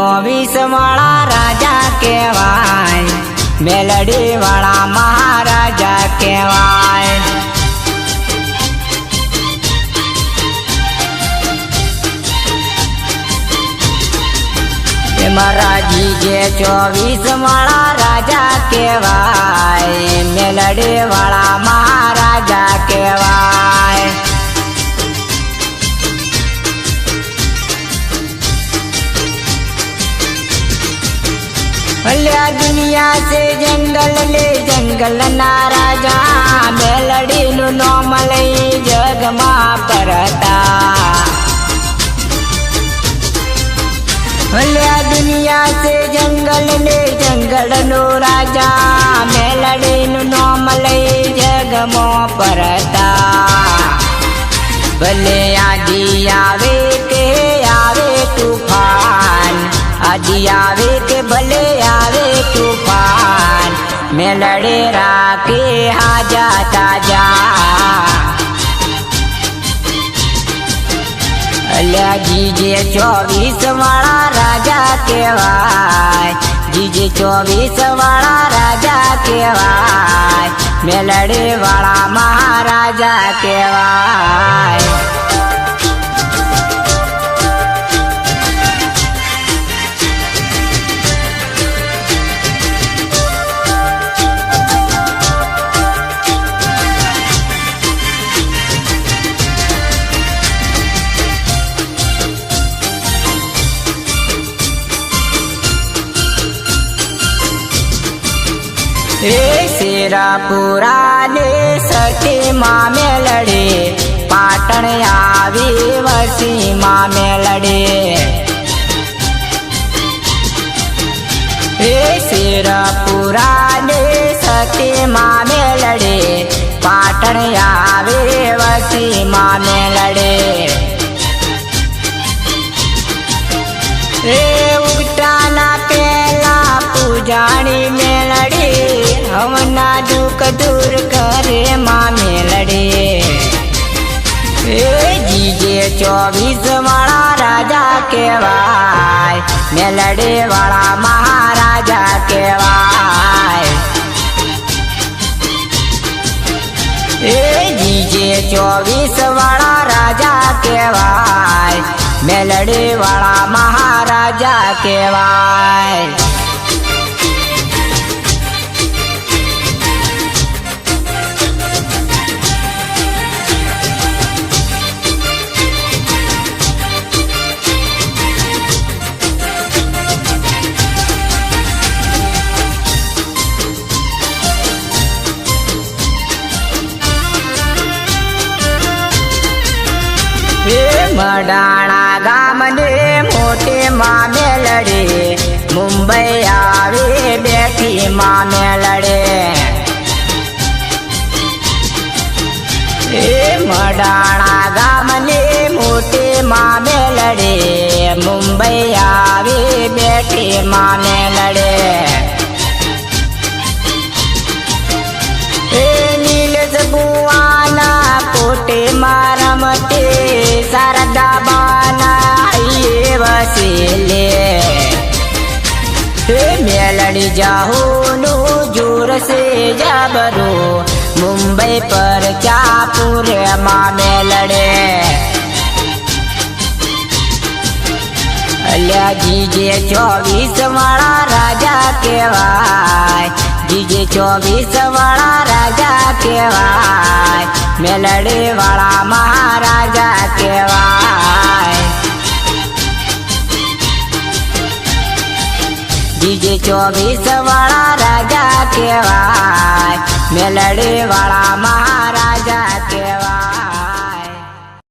24 वाला राजा कहवाय, मेलडी वाला महाराजा कहवाय। मारा जीजे 24 वाला राजा कहवाय, मेलडी वाला महाराजा कहवाय। भल्या दुनिया से जंगल ले जंगल ना राजा, मेलडी नु नाम लई जग मां करता। भल्या दुनिया से जंगल ले जंगल नु राजा, मेलडी नु नाम लई जग मां परता। भले आदि आवे के आवे तूफान, आदि आवे के भले आवे तूफान, मेलडी राखे हाजा ताजा। अल्या जीजे 24 वाला राजा कहवाय, जीजे 24 वाला राजा कहवाय, मेलडी वाला महाराजा कहवाय। शेरापुरा ने सती माँ मेलडी, पाटण आवी वसी माँ मेलडी। शेरापुरा ने सती माँ मेलडी, पाटण आवी वसी माँ मेलडी। उगटाना पेला पूजाणी मेलडी, हमना दुख दूर करे माँ मेलडी। जीजे 24 वाला राजा कहवाय, मेलडी वाला महाराजा कहवाय। जीजे 24 वाला राजा कहवाय, मेलडी वाला महाराजा कहवाय। मडाणा गाम ने मोटे माँ मेलडी, मुंबई आवे बैठी माँ मेलडी। मडाणा गाम ने मोटे माँ मेलडी, मुंबई आवे बैठी माँ मेलडी। नीलज बुआना कोटे मारमते, शारदा बाना ये वसीले। मेलडी जाहूनु जोर से जबरो, मुंबई पर चापुर माँ मेलडे। अल्या जीजे 24 वाला राजा कहवाय, जीजे 24 वाला राजा कहवाय, मेलडी वाला महाराजा कहवाय। जीजे 24 वाला राजा कहवाय, मेलडी वाला महाराजा।